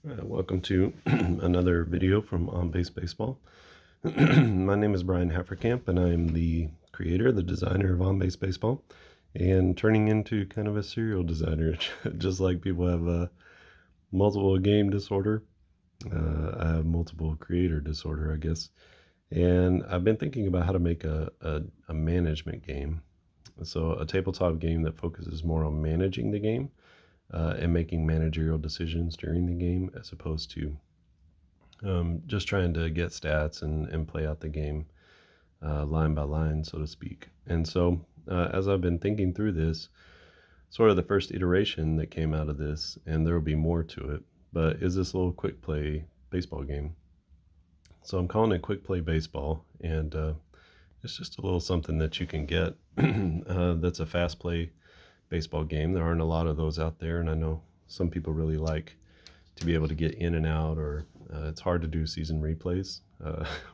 Welcome to another video from On Base Baseball. My name is Brian Hefferkamp, and I'm the creator, the designer of On Base Baseball, and turning into kind of a serial designer. Just like people have a multiple game disorder, I have multiple creator disorder, I guess. And I've been thinking about how to make a management game. So, a tabletop game that focuses more on managing the game and making managerial decisions during the game as opposed to just trying to get stats and play out the game line by line, so to speak. And so, as I've been thinking through this, sort of the first iteration that came out of this, and there will be more to it, but is this little quick play baseball game. So I'm calling it Quick Play Baseball, and it's just a little something that you can get that's a fast play baseball game. There aren't a lot of those out there, and I know some people really like to be able to get in and out, or it's hard to do season replays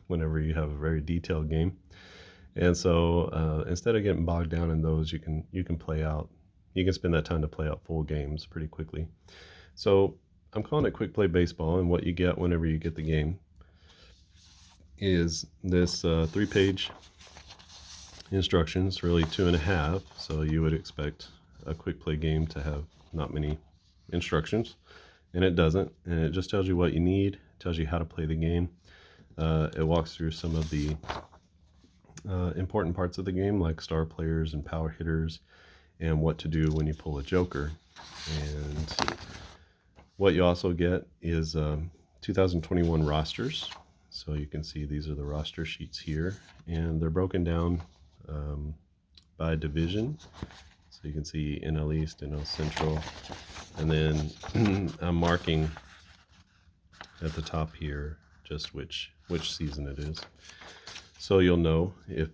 whenever you have a very detailed game. And so instead of getting bogged down in those, you can play out. You can spend that time to play out full games pretty quickly. So I'm calling it Quick Play Baseball, and what you get whenever you get the game is this 3-page instructions, really 2.5. So you would expect a quick play game to have not many instructions, and it doesn't. And it just tells you what you need, tells you how to play the game. It walks through some of the important parts of the game, like star players and power hitters, and what to do when you pull a joker. And what you also get is 2021 rosters. So you can see these are the roster sheets here, and they're broken down by division. So you can see NL East, NL Central, and then I'm marking at the top here just which season it is. So you'll know if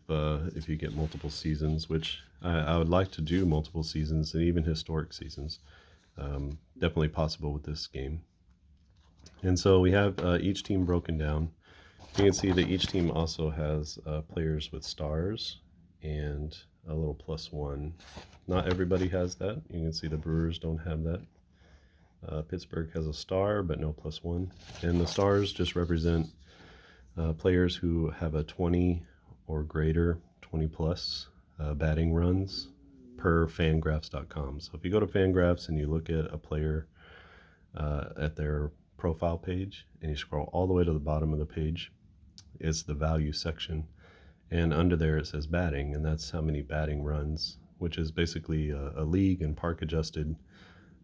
you get multiple seasons, which I would like to do multiple seasons and even historic seasons. Definitely possible with this game. And so we have each team broken down. You can see that each team also has players with stars and a little +1. Not everybody has that. You can see the Brewers don't have that. Pittsburgh has a star, but no +1. And the stars just represent players who have a 20 or greater, 20 plus batting runs per Fangraphs.com. So if you go to Fangraphs and you look at a player at their profile page and you scroll all the way to the bottom of the page, it's the value section. And under there it says batting, and that's how many batting runs, which is basically a league and park adjusted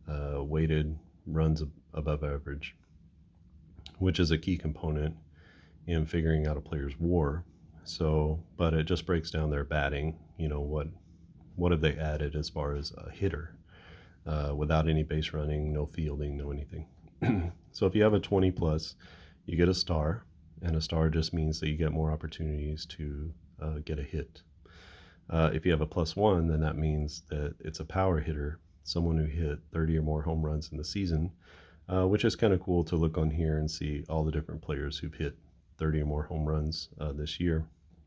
weighted runs above average, which is a key component in figuring out a player's WAR. So, but it just breaks down their batting. You know, what have they added as far as a hitter, without any base running, no fielding, no anything. So if you have a 20 plus, you get a star, and a star just means that you get more opportunities to get a hit. If you have a +1, then that means that it's a power hitter, someone who hit 30 or more home runs in the season, which is kind of cool to look on here and see all the different players who've hit 30 or more home runs this year.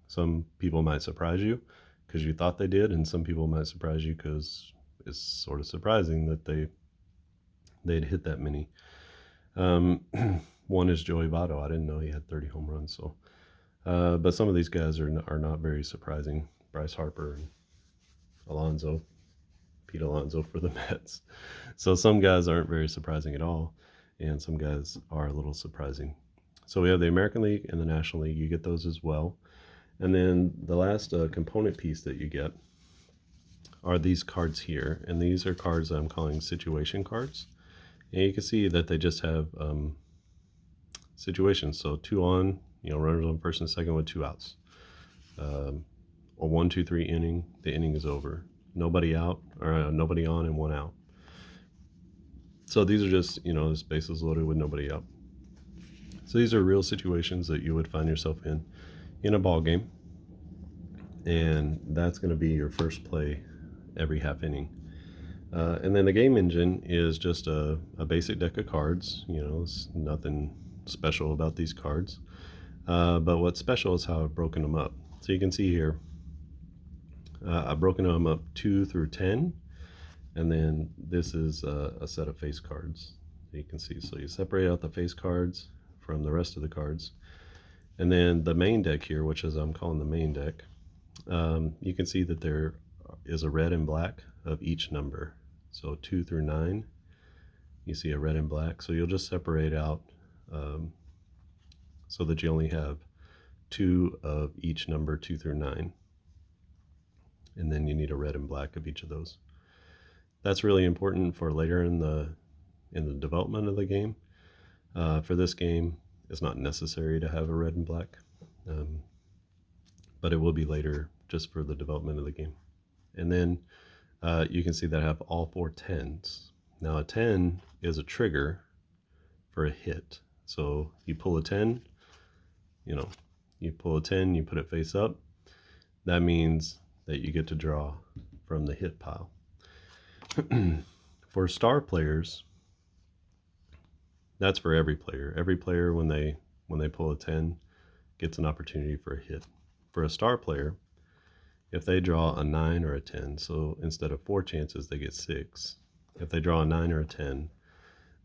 Some people might surprise you because you thought they did, and some people might surprise you because it's sort of surprising that they'd hit that many. One is Joey Votto. I didn't know he had 30 home runs. So, but some of these guys are not very surprising. Bryce Harper and Pete Alonso for the Mets. So some guys aren't very surprising at all, and some guys are a little surprising. So we have the American League and the National League. You get those as well. And then the last component piece that you get are these cards here. And these are cards that I'm calling situation cards. And you can see that they just have situations. So 2 on, runners on first and second with 2 outs. A 1-2-3 inning, the inning is over. Nobody out, or nobody on and 1 out. So these are just, this bases loaded with nobody out. So these are real situations that you would find yourself in a ball game, and that's going to be your first play every half inning. And then the game engine is just a basic deck of cards. It's nothing special about these cards. But what's special is how I've broken them up. So you can see here, I've broken them up 2 through 10, and then this is a set of face cards. that you can see. So you separate out the face cards from the rest of the cards. And then the main deck here, which is I'm calling the main deck, you can see that there is a red and black of each number. So 2 through 9, you see a red and black. So you'll just separate out so that you only have 2 of each number, 2 through 9. And then you need a red and black of each of those. That's really important for later in the development of the game. For this game, it's not necessary to have a red and black, but it will be later just for the development of the game. And then you can see that I have all 4 10s. Now a 10 is a trigger for a hit. So you pull a 10, you pull a 10, you put it face up. That means that you get to draw from the hit pile. For star players, that's for every player. Every player, when they pull a 10, gets an opportunity for a hit. For a star player, if they draw a 9 or a 10, so instead of 4 chances, they get 6. If they draw a 9 or a 10,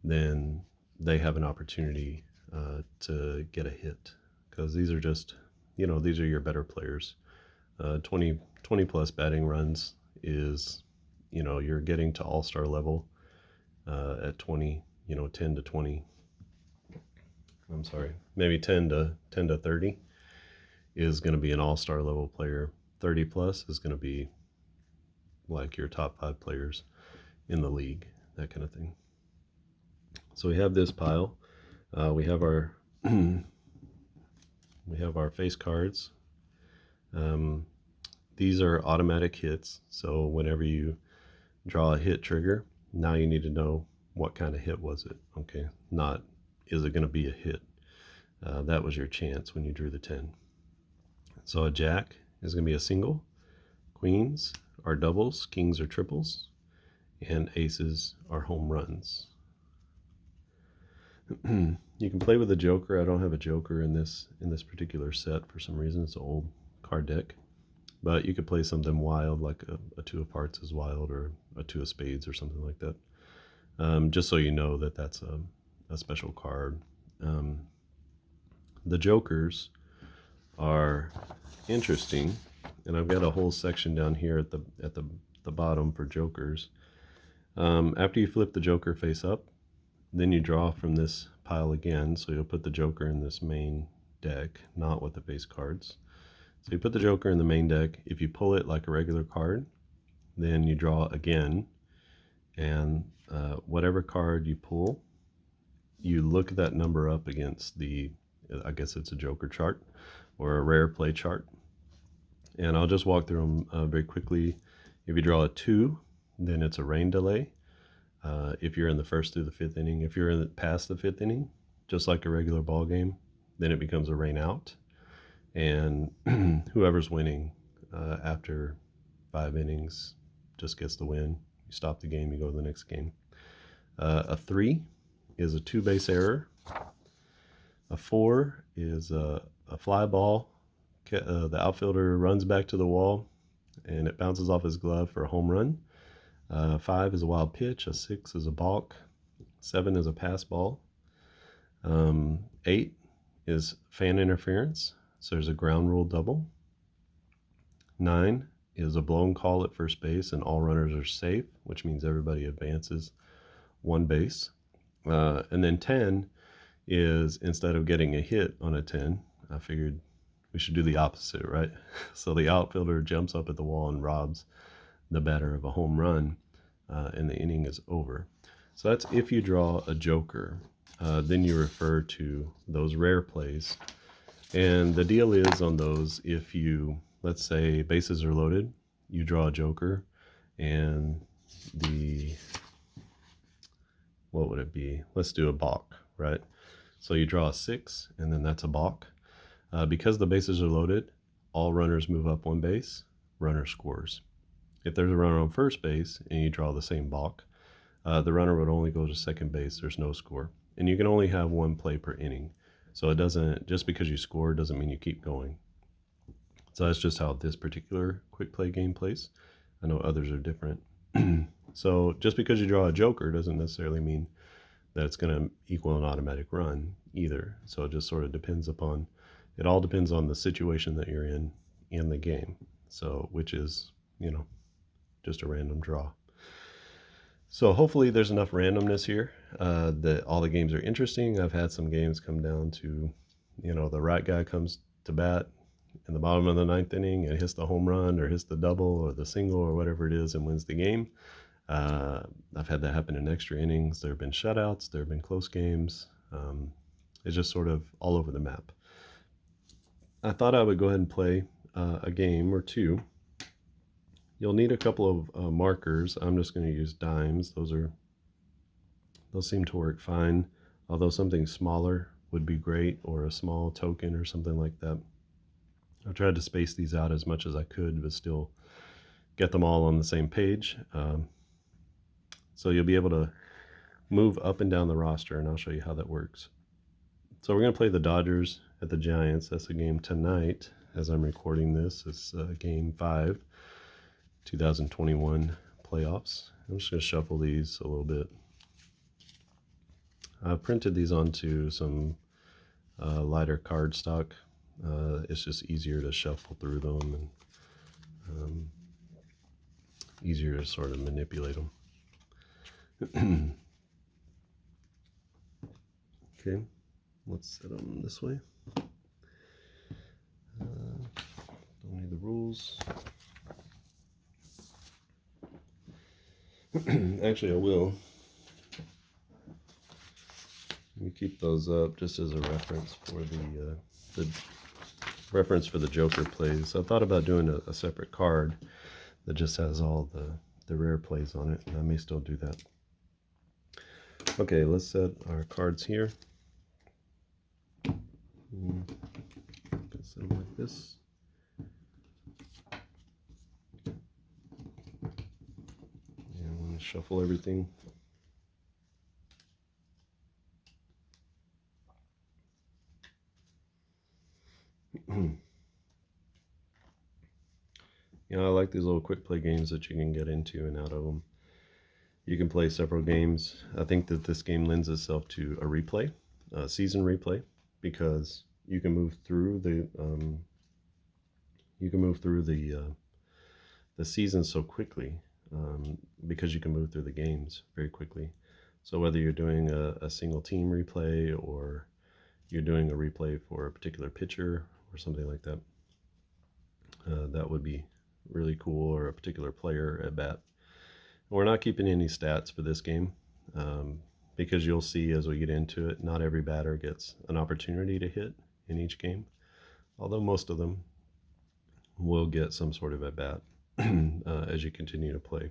then they have an opportunity to get a hit, because these are just, these are your better players. 20 plus batting runs is, you're getting to all-star level at 20, 10 to 20. I'm sorry, maybe 10 to 30 is going to be an all-star level player. 30 plus is going to be like your top 5 players in the league, that kind of thing. So we have this pile. We have our face cards. These are automatic hits. So whenever you draw a hit trigger, now you need to know what kind of hit was it. Okay, not is it going to be a hit. That was your chance when you drew the 10. So a jack is going to be a single. Queens are doubles. Kings are triples. And aces are home runs. You can play with a joker. I don't have a joker in this particular set for some reason. It's an old card deck. But you could play something wild, like a 2 of hearts is wild, or a 2 of spades or something like that. Just so you know that that's a special card. The jokers are interesting, and I've got a whole section down here at the bottom for jokers. After you flip the joker face up, then you draw from this pile again. So you'll put the joker in this main deck, not with the face cards. So you put the joker in the main deck. If you pull it like a regular card, then you draw again, and whatever card you pull, you look that number up against I guess it's a joker chart or a rare play chart. And I'll just walk through them very quickly. If you draw a 2, then it's a rain delay. If you're in the 1st through the 5th inning, if you're past the 5th inning, just like a regular ball game, then it becomes a rain out. And whoever's winning after 5 innings just gets the win. You stop the game, you go to the next game. A 3 is a 2 base error. A 4 is a fly ball. The outfielder runs back to the wall and it bounces off his glove for a home run. 5 is a wild pitch. A 6 is a balk. 7 is a pass ball. 8 is fan interference. So there's a ground rule double. 9 is a blown call at first base and all runners are safe, which means everybody advances 1 base. And then 10 is, instead of getting a hit on a 10, I figured we should do the opposite, right? So the outfielder jumps up at the wall and robs the batter of a home run, and the inning is over. So that's if you draw a joker. Then you refer to those rare plays. And the deal is on those, if you, let's say bases are loaded, you draw a joker, and what would it be? Let's do a balk, right? So you draw a 6, and then that's a balk. Because the bases are loaded, all runners move up 1 base, runner scores. If there's a runner on first base and you draw the same balk, the runner would only go to second base. There's no score. And you can only have 1 play per inning. So it doesn't, just because you score doesn't mean you keep going. So that's just how this particular quick play game plays. I know others are different. So just because you draw a joker doesn't necessarily mean that it's going to equal an automatic run either. So it just sort of depends upon, it all depends on the situation that you're in the game. So, which is, just a random draw. So hopefully there's enough randomness here that all the games are interesting. I've had some games come down to, the right guy comes to bat in the bottom of the ninth inning and hits the home run or hits the double or the single or whatever it is and wins the game. I've had that happen in extra innings. There have been shutouts. There have been close games. It's just sort of all over the map. I thought I would go ahead and play a game or two. You'll need a couple of markers. I'm just going to use dimes. Those seem to work fine, although something smaller would be great, or a small token or something like that. I tried to space these out as much as I could, but still get them all on the same page. So you'll be able to move up and down the roster, and I'll show you how that works. So we're going to play the Dodgers at the Giants. That's a game tonight as I'm recording this. It's game 5, 2021 playoffs. I'm just going to shuffle these a little bit. I've printed these onto some lighter cardstock. It's just easier to shuffle through them and easier to sort of manipulate them. Okay, let's set them this way. Don't need the rules. Actually, I will. Let me keep those up just as a reference for the reference for the Joker plays. I thought about doing a separate card that just has all the rare plays on it, and I may still do that. Okay, let's set our cards here. Set them like this. And I'm going to shuffle everything. I like these little quick play games that you can get into and out of them. You can play several games. I think that this game lends itself to a replay, a season replay, because you can move through the season so quickly, because you can move through the games very quickly. So whether you're doing a single team replay or you're doing a replay for a particular pitcher or something like that, that would be really cool, or a particular player at bat. We're not keeping any stats for this game, because you'll see as we get into it, not every batter gets an opportunity to hit in each game, although most of them will get some sort of at bat as you continue to play.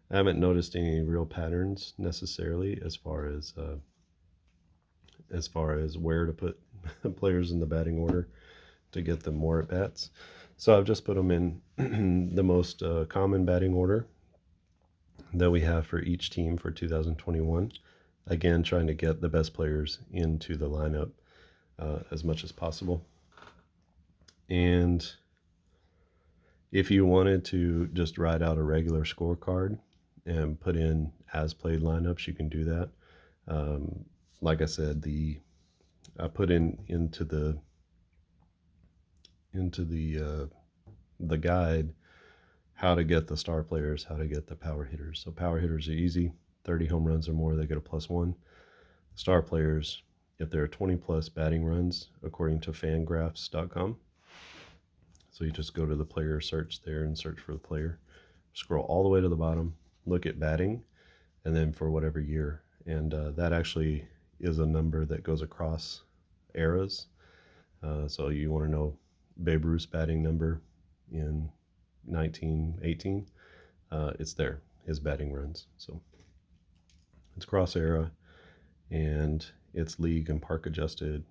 I haven't noticed any real patterns necessarily as far as where to put players in the batting order to get them more at bats. So I've just put them in the most common batting order that we have for each team for 2021. Again, trying to get the best players into the lineup as much as possible. And if you wanted to just write out a regular scorecard and put in as played lineups, you can do that. Like I said, I put into the guide how to get the star players, how to get the power hitters. So power hitters are easy. 30 home runs or more, they get a +1. Star players, if there are 20 plus batting runs, according to fangraphs.com. So you just go to the player search there and search for the player. Scroll all the way to the bottom, look at batting, and then for whatever year. And that actually is a number that goes across eras. So you want to know Babe Ruth's batting number in 1918, it's there, his batting runs. So it's cross era, and it's league and park adjusted.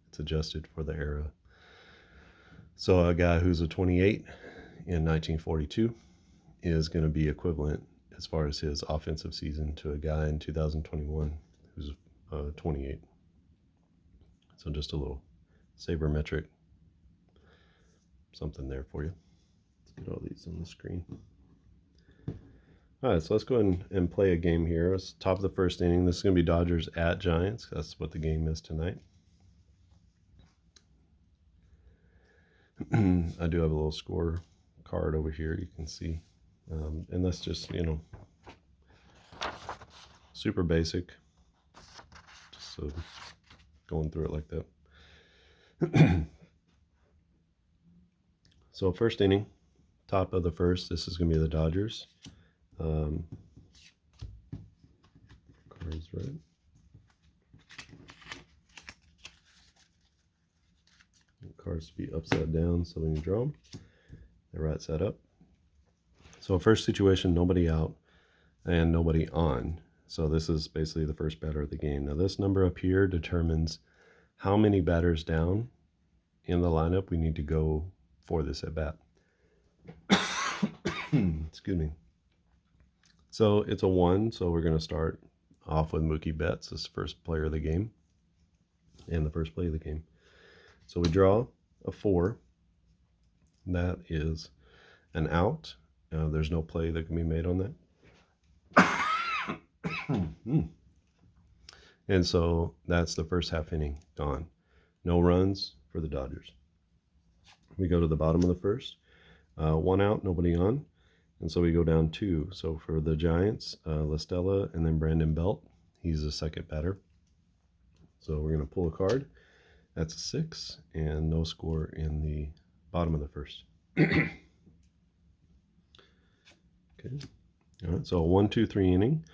It's adjusted for the era. So a guy who's a 28 in 1942 is going to be equivalent as far as his offensive season to a guy in 2021 who's 28. So just a little sabermetric something there for you. Let's get all these on the screen. All right, so let's go ahead and play a game here. It's top of the first inning. This is going to be Dodgers at Giants. That's what the game is tonight. I do have a little score card over here you can see. And that's just, super basic. Just going through it like that. So first inning, top of the first, this is going to be the Dodgers. Cards, right? Cards to be upside down, so when you draw them, they're right side up. So first situation, nobody out and nobody on. So this is basically the first batter of the game. Now this number up here determines how many batters down in the lineup we need to go for this at bat. Excuse me. So it's a 1, so we're going to start off with Mookie Betts as first player of the game and the first play of the game. So we draw a 4. That is an out. There's no play that can be made on that. And so that's the first half inning gone. No runs for the Dodgers. We go to the bottom of the first. 1 out, nobody on. And so we go down 2. So for the Giants, LaStella and then Brandon Belt. He's the second batter. So we're going to pull a card. That's a 6 and no score in the bottom of the first. Okay. All right, so 1, 2, 3 inning.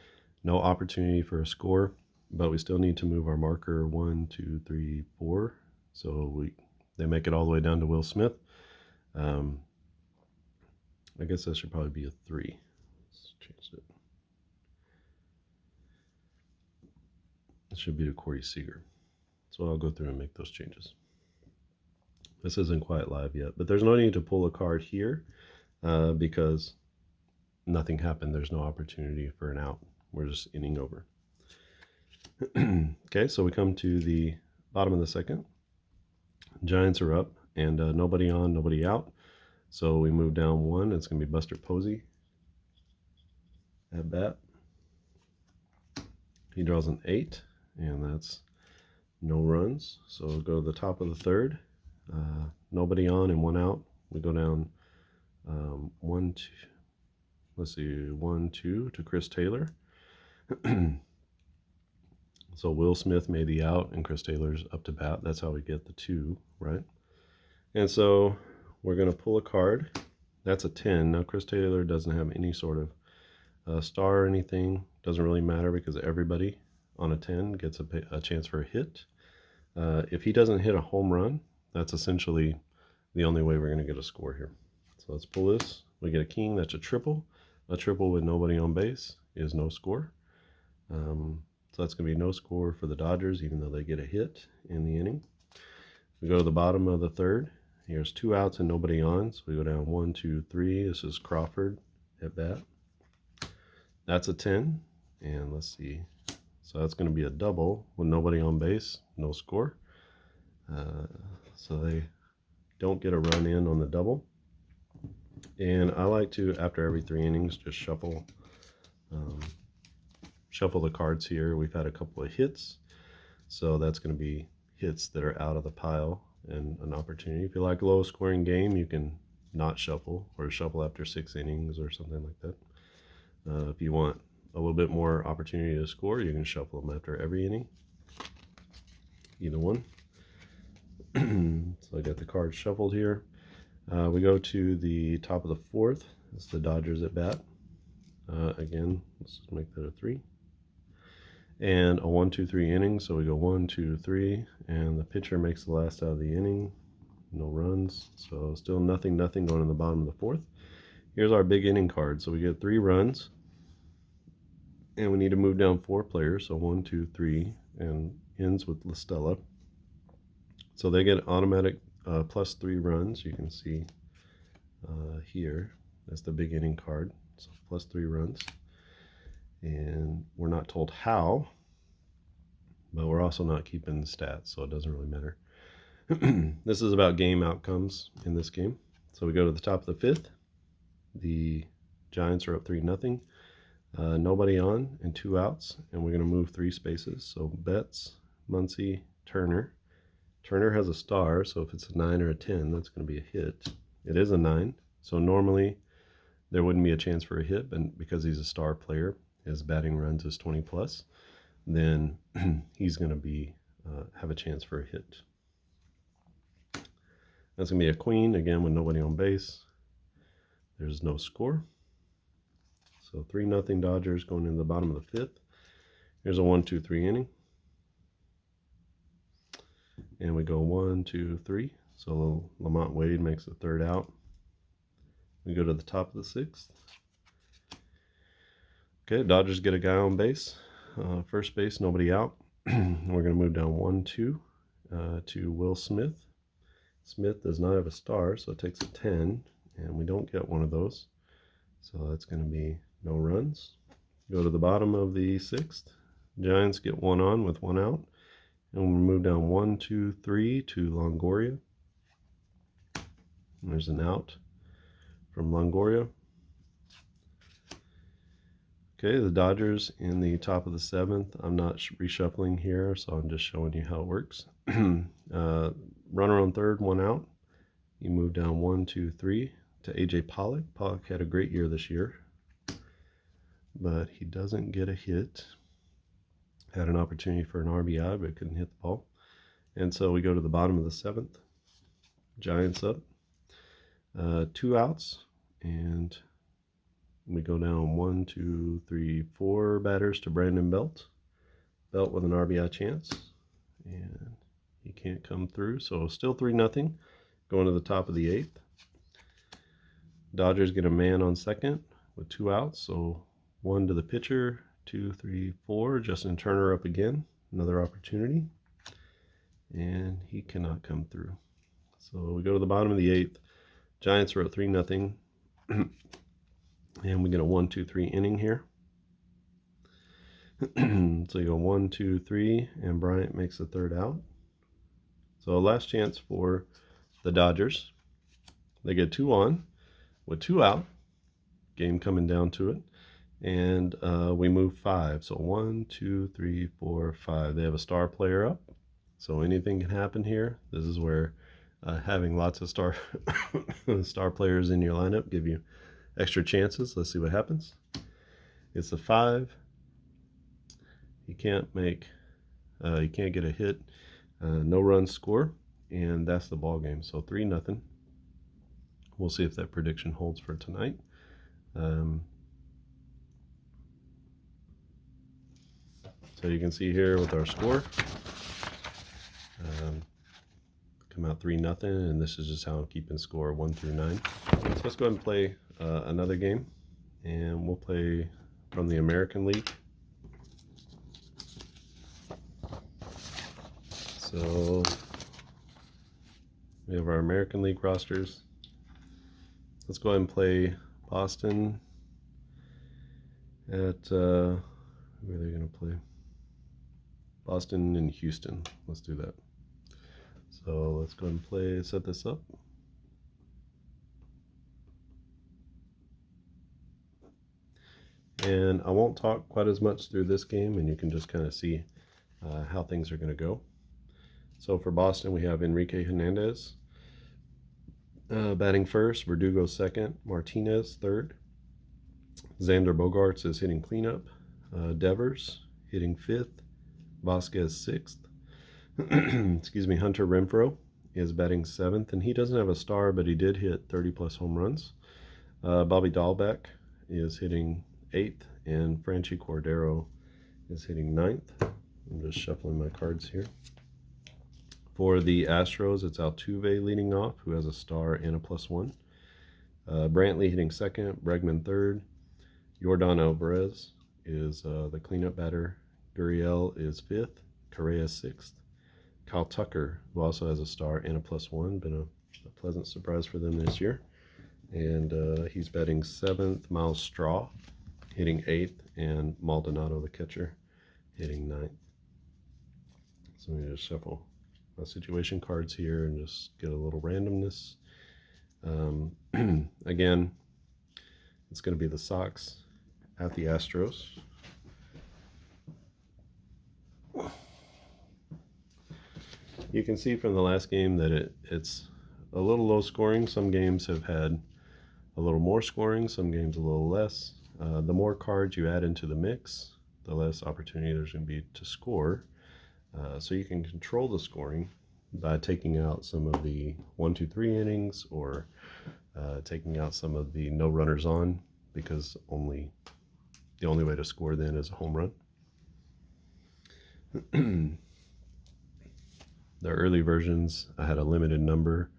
No opportunity for a score, but we still need to move our marker 1, 2, 3, 4. So they make it all the way down to Will Smith. I guess that should probably be a 3. Let's change it. It should be to Corey Seager. So I'll go through and make those changes. This isn't quite live yet, but there's no need to pull a card here because nothing happened. There's no opportunity for an out. We're just inning over. Okay, so we come to the bottom of the second. Giants are up and nobody on, nobody out. So we move down 1. It's going to be Buster Posey at bat. He draws an 8, and that's no runs. So we'll go to the top of the third. Nobody on and 1 out. We go down 1, 2. Let's see, 1, 2 to Chris Taylor. So Will Smith made the out, and Chris Taylor's up to bat. That's how we get the 2, right? And so we're going to pull a card. That's a 10. Now, Chris Taylor doesn't have any sort of star or anything. Doesn't really matter because everybody on a 10 gets a chance for a hit. If he doesn't hit a home run, that's essentially the only way we're going to get a score here. So let's pull this. We get a king. That's a triple. A triple with nobody on base is no score. So that's going to be no score for the Dodgers, even though they get a hit in the inning. We go to the bottom of the third. Here's 2 outs and nobody on. So we go down 1, 2, 3. This is Crawford at bat. That's a 10. And let's see. So that's going to be a double with nobody on base, no score. So they don't get a run in on the double. And I like to, after every 3 innings, just shuffle the cards here. We've had a couple of hits. So that's going to be hits that are out of the pile and an opportunity. If you like a low scoring game, you can not shuffle or shuffle after 6 innings or something like that. If you want a little bit more opportunity to score, you can shuffle them after every inning. Either one. So I got the cards shuffled here. We go to the top of the 4th. It's the Dodgers at bat. Again, let's just make that a 3. And a 1, 2, 3 inning. So we go 1, 2, 3, and the pitcher makes the last out of the inning. No runs. So still nothing going in the bottom of the 4th. Here's our big inning card. So we get 3 runs. And we need to move down 4 players. So 1, 2, 3, and ends with LaStella. So they get automatic plus 3 runs. You can see here. That's the big inning card. So plus 3 runs. And we're not told how, but we're also not keeping the stats, so it doesn't really matter. This is about game outcomes in this game. So we go to the top of the 5th. The Giants are up 3-0. Nobody on and 2 outs, and we're going to move 3 spaces. So Betts, Muncy, Turner. Turner has a star, so if it's a 9 or a 10, that's going to be a hit. It is a 9, so normally there wouldn't be a chance for a hit, but because he's a star player, his batting runs is 20 plus, then he's going to be have a chance for a hit. That's going to be a queen, again, with nobody on base. There's no score. So 3-0 Dodgers going into the bottom of the 5th. Here's a 1-2-3 inning. And we go 1-2-3. So Lamont Wade makes the 3rd out. We go to the top of the 6th. Okay, Dodgers get a guy on base. First base, nobody out. We're going to move down 1-2 to Will Smith. Smith does not have a star, so it takes a 10, and we don't get one of those. So that's going to be no runs. Go to the bottom of the 6th. Giants get 1 on with 1 out. And we'll move down 1-2-3 to Longoria. And there's an out from Longoria. Okay, the Dodgers in the top of the 7th. I'm not reshuffling here, so I'm just showing you how it works. Runner on 3rd, 1 out. You move down 1-2-3 to AJ Pollock. Pollock had a great year this year, but he doesn't get a hit. Had an opportunity for an RBI, but couldn't hit the ball. And so we go to the bottom of the 7th. Giants up. 2 outs, and we go down 1, 2, 3, 4 batters to Brandon Belt. Belt with an RBI chance, and he can't come through. So still 3-0. Going to the top of the 8th. Dodgers get a man on second with 2 outs. So 1 to the pitcher, 2, 3, 4. Justin Turner up again. Another opportunity, and he cannot come through. So we go to the bottom of the 8th. Giants are at 3-0. And we get a 1-2-3 inning here. So you go 1, 2, 3, and Bryant makes the 3rd out. So last chance for the Dodgers. They get 2 on with 2 out. Game coming down to it. And we move 5. So 1, 2, 3, 4, 5. They have a star player up. So anything can happen here. This is where having lots of star players in your lineup give you extra chances. Let's see what happens. It's a 5. You can't get a hit. No runs score, and that's the ball game. So 3-0. We'll see if that prediction holds for tonight. So you can see here with our score, come out 3-0, and this is just how I'm keeping score 1 through 9. So let's go ahead and play another game, and we'll play from the American League. So we have our American League rosters. Let's go ahead and play Boston at, who are they going to play? Boston and Houston. Let's do that. So let's go ahead and set this up. And I won't talk quite as much through this game, and you can just kind of see how things are going to go. So for Boston, we have Enrique Hernandez batting first, Verdugo second, Martinez third. Xander Bogaerts is hitting cleanup. Devers hitting 5th. Vasquez 6th. Excuse me, Hunter Renfroe is batting 7th, and he doesn't have a star, but he did hit 30-plus home runs. Bobby Dahlbeck is hitting 8th, and Franchi Cordero is hitting 9th. I'm just shuffling my cards here. For the Astros, it's Altuve leading off, who has a star and a +1. Brantley hitting 2nd, Bregman 3rd. Yordan Alvarez is the cleanup batter. Gurriel is 5th, Correa 6th. Kyle Tucker, who also has a star and a +1, been a pleasant surprise for them this year. And he's batting 7th. Miles Straw hitting 8th, and Maldonado, the catcher, hitting 9th. So let me just shuffle my situation cards here and just get a little randomness. Again, it's going to be the Sox at the Astros. You can see from the last game that it's a little low scoring. Some games have had a little more scoring, some games a little less. The more cards you add into the mix, the less opportunity there's going to be to score. So you can control the scoring by taking out some of the 1, 2, 3 innings, or taking out some of the no runners on, because the only way to score then is a home run. The early versions, I had a limited number.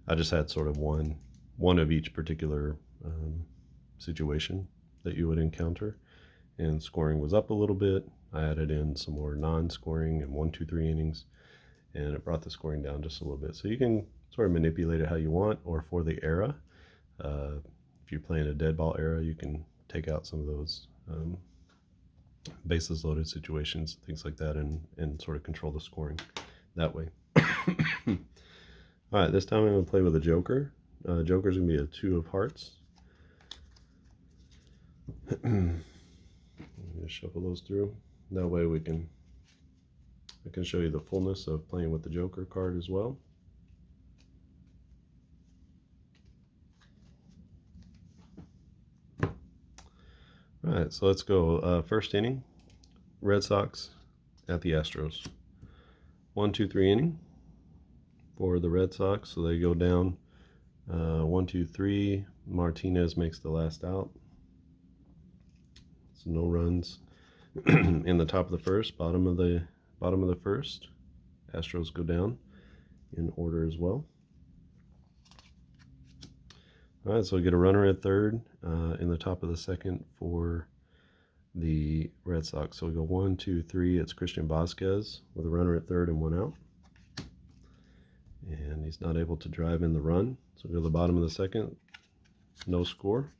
I just had sort of one of each particular situation that you would encounter, and scoring was up a little bit. I added in some more non-scoring and 1, 2, 3 innings, and it brought the scoring down just a little bit. So you can sort of manipulate it how you want, or for the era. If you're playing a dead ball era, you can take out some of those bases loaded situations, things like that, and sort of control the scoring that way. All right, this time I'm going to play with a joker. Joker's going to be a 2 of hearts. Just shuffle those through. That way I can show you the fullness of playing with the joker card as well. All right, so let's go. First inning, Red Sox at the Astros. 1, 2, 3 inning for the Red Sox. So they go down 1, 2, 3. Martinez makes the last out. So no runs in the top of the first, bottom of the first. Astros go down in order as well. All right, so we get a runner at third in the top of the second for the Red Sox. So we go 1, 2, 3. It's Christian Vasquez with a runner at third and 1 out. And he's not able to drive in the run. So we go to the bottom of the second. No score.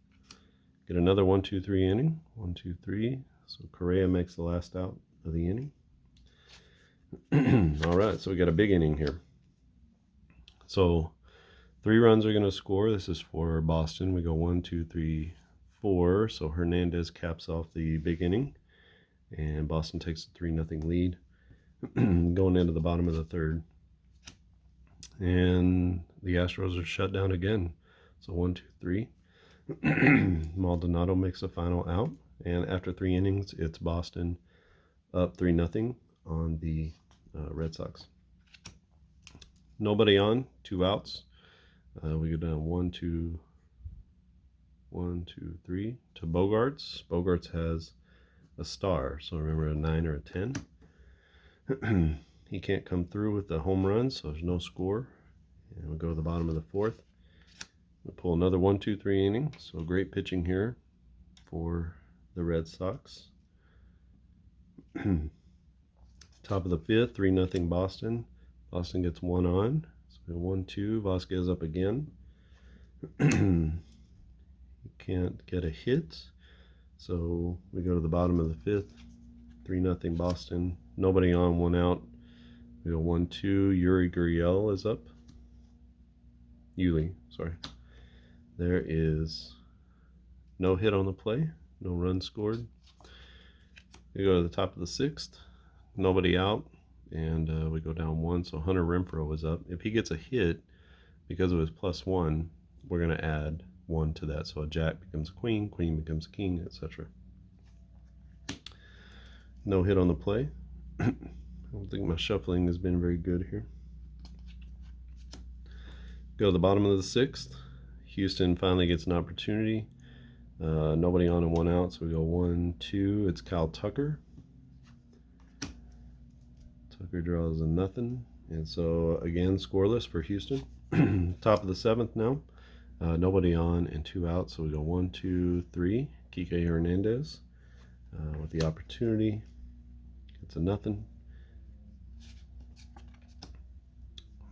Get another 1, 2, 3 inning. 1, 2, 3. So Correa makes the last out of the inning. All right, so we got a big inning here. So 3 runs are going to score. This is for Boston. We go 1, 2, 3, 4. So Hernandez caps off the big inning, and Boston takes a 3-0 lead going into the bottom of the third. And the Astros are shut down again. So 1, 2, 3. Maldonado makes a final out, and after 3 innings, it's Boston up 3-0 on the Red Sox. Nobody on, 2 outs. We go down 1, 2, 3 to Bogarts. Bogarts has a star, so remember a 9 or a 10. He can't come through with the home run, so there's no score. And we'll go to the bottom of the fourth. We'll pull another 1, 2, 3 inning. So great pitching here for the Red Sox. Top of the fifth, 3-0 Boston. Boston gets 1 on. So 1, 2, Vasquez up again. He can't get a hit. So we go to the bottom of the fifth, 3-0 Boston. Nobody on, 1 out. We go 1, 2. Yuri Gurriel is up. Yuli, sorry. There is no hit on the play, no run scored. We go to the top of the sixth, nobody out, and we go down 1. So Hunter Renfroe is up. If he gets a hit, because of his +1, we're going to add 1 to that. So a jack becomes a queen, queen becomes a king, etc. No hit on the play. I don't think my shuffling has been very good here. Go to the bottom of the sixth. Houston finally gets an opportunity. Nobody on and 1 out, so we go 1, 2. It's Kyle Tucker. Tucker draws a nothing, and so again scoreless for Houston. Top of the seventh now. Nobody on and 2 out, so we go 1, 2, 3. Kike Hernandez with the opportunity. It's a nothing.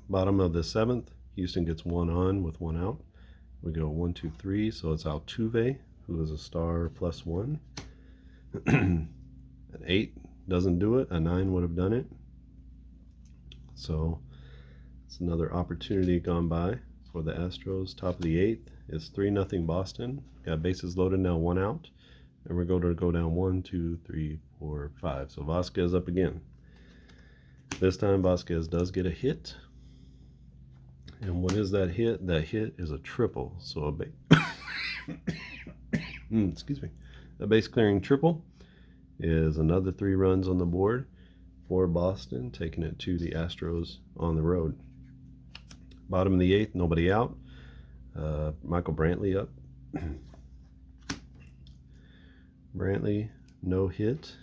Bottom of the seventh. Houston gets 1 on with 1 out. We go 1, 2, 3. So it's Altuve, who is a star +1. An 8 doesn't do it. A 9 would have done it. So it's another opportunity gone by for the Astros. Top of the 8th is 3-0 Boston. Got bases loaded now, 1 out. And we're going to go down 1, 2, 3, 4, 5. So Vasquez up again. This time Vasquez does get a hit. And what is that hit? That hit is a triple. So a excuse me. A base clearing triple is another 3 runs on the board for Boston, taking it to the Astros on the road. Bottom of the 8th, nobody out. Michael Brantley up. Brantley, no hit.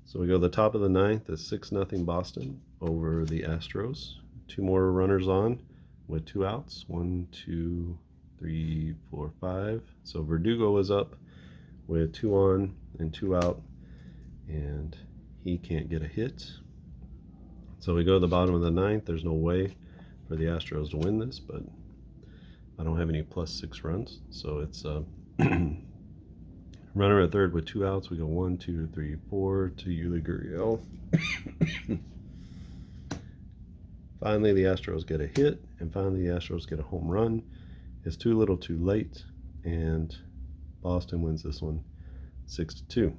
So we go to the top of the 9th. It's 6-0 Boston over the Astros. 2 more runners on with 2 outs. 1, 2, 3, 4, 5. So Verdugo is up with 2 on and 2 out, and he can't get a hit. So we go to the bottom of the 9th. There's no way for the Astros to win this, but I don't have any +6 runs. So it's runner at third with 2 outs. We go 1, 2, 3, 4 to Yuli Gurriel. Finally, the Astros get a hit, and finally the Astros get a home run. It's too little too late, and Boston wins this one 6-2.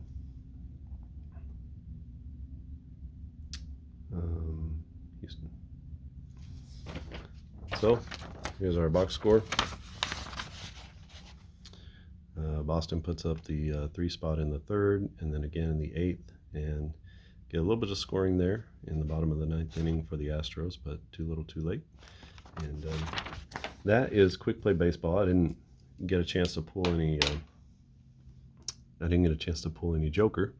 Houston. So here's our box score. Boston puts up the 3 spot in the 3rd, and then again in the 8th, and get a little bit of scoring there in the bottom of the 9th inning for the Astros, but too little too late. And that is quick play baseball. I didn't get a chance to pull any Joker,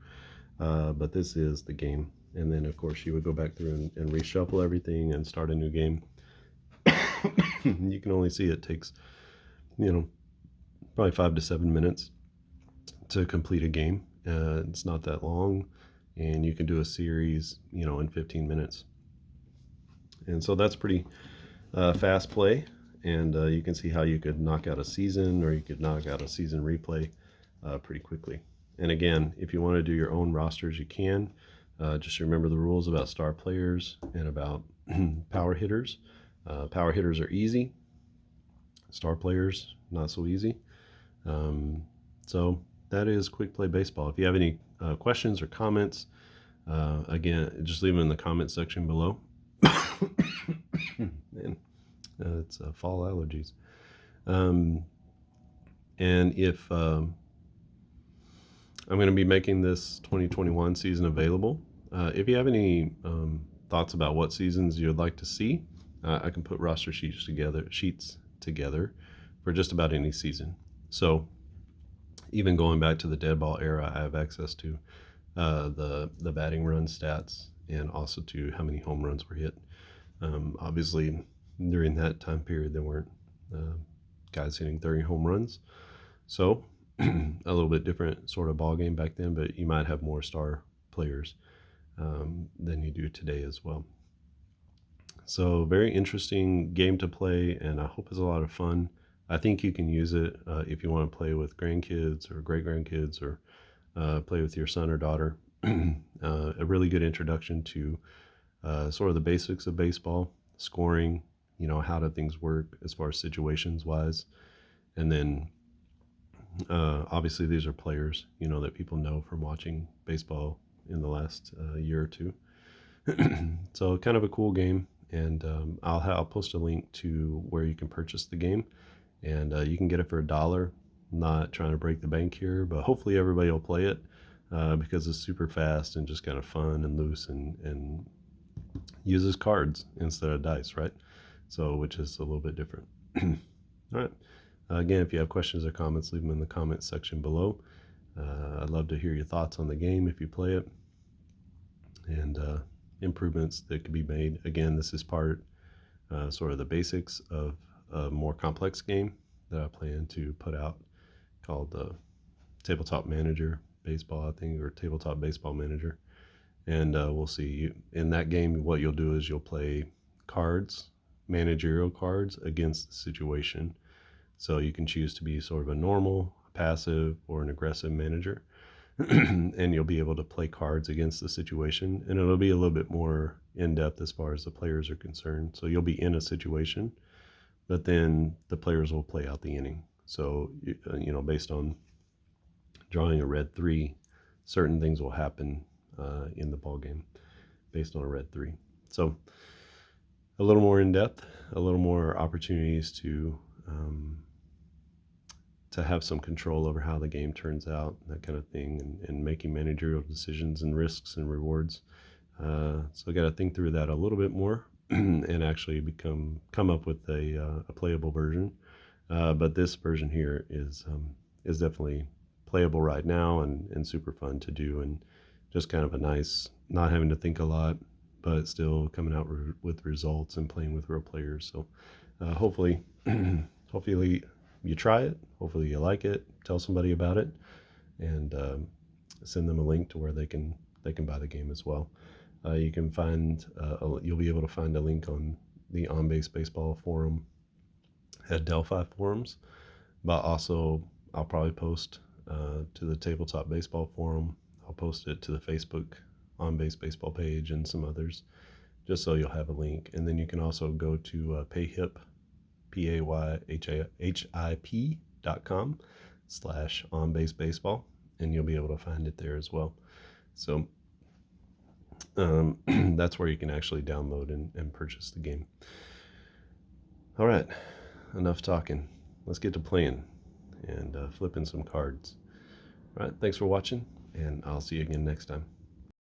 but this is the game. And then of course you would go back through and reshuffle everything and start a new game. You can only see it takes, probably 5 to 7 minutes to complete a game. It's not that long, and you can do a series, in 15 minutes. And so that's pretty fast play, and you can see how you could knock out a season, or you could knock out a season replay pretty quickly. And again, if you want to do your own rosters, you can. Just remember the rules about star players and about power hitters. Power hitters are easy. Star players, not so easy. So that is quick play baseball. If you have any questions or comments, again, just leave them in the comment section below. Man, it's fall allergies. And if I'm going to be making this 2021 season available, if you have any thoughts about what seasons you'd like to see, I can put roster sheets together for just about any season. So even going back to the dead ball era, I have access to the batting run stats, and also to how many home runs were hit. Obviously, during that time period, there weren't guys hitting 30 home runs. So a little bit different sort of ball game back then, but you might have more star players than you do today as well. So very interesting game to play, and I hope it's a lot of fun. I think you can use it if you want to play with grandkids or great-grandkids, or play with your son or daughter. A really good introduction to sort of the basics of baseball, scoring, how do things work as far as situations wise. And then obviously these are players, that people know from watching baseball in the last year or two. So kind of a cool game. And I'll post a link to where you can purchase the game, and you can get it for $1. Not trying to break the bank here, but hopefully everybody will play it because it's super fast and just kind of fun and loose, and uses cards instead of dice, right? So, which is a little bit different. All right. Again, if you have questions or comments, leave them in the comment section below. I'd love to hear your thoughts on the game if you play it, and improvements that could be made. Again, this is part sort of the basics of a more complex game that I plan to put out, called Tabletop Manager Baseball, I think, or Tabletop Baseball Manager. And we'll see. In that game, what you'll do is you'll play cards, managerial cards, against the situation. So you can choose to be sort of a normal, passive, or an aggressive manager. And you'll be able to play cards against the situation, and it'll be a little bit more in-depth as far as the players are concerned. So you'll be in a situation, but then the players will play out the inning. So based on drawing a red 3, certain things will happen in the ball game based on a red 3. So a little more in depth, a little more opportunities to have some control over how the game turns out, that kind of thing, and making managerial decisions and risks and rewards. So I got to think through that a little bit more and actually come up with a playable version. But this version here is definitely playable right now and super fun to do, and just kind of a nice, not having to think a lot, but still coming out with results and playing with real players. So hopefully, hopefully you try it. Hopefully you like it. Tell somebody about it, and send them a link to where they can buy the game as well. You can find you'll be able to find a link on the On Base Baseball forum at Delphi forums, but also I'll probably post to the Tabletop Baseball forum. I'll post it to the Facebook On Base Baseball page and some others, just so you'll have a link. And then you can also go to payhip, payhip.com/onbasebaseball, and you'll be able to find it there as well. So that's where you can actually download and purchase the game. All right, enough talking. Let's get to playing and flipping some cards. All right, thanks for watching, and I'll see you again next time.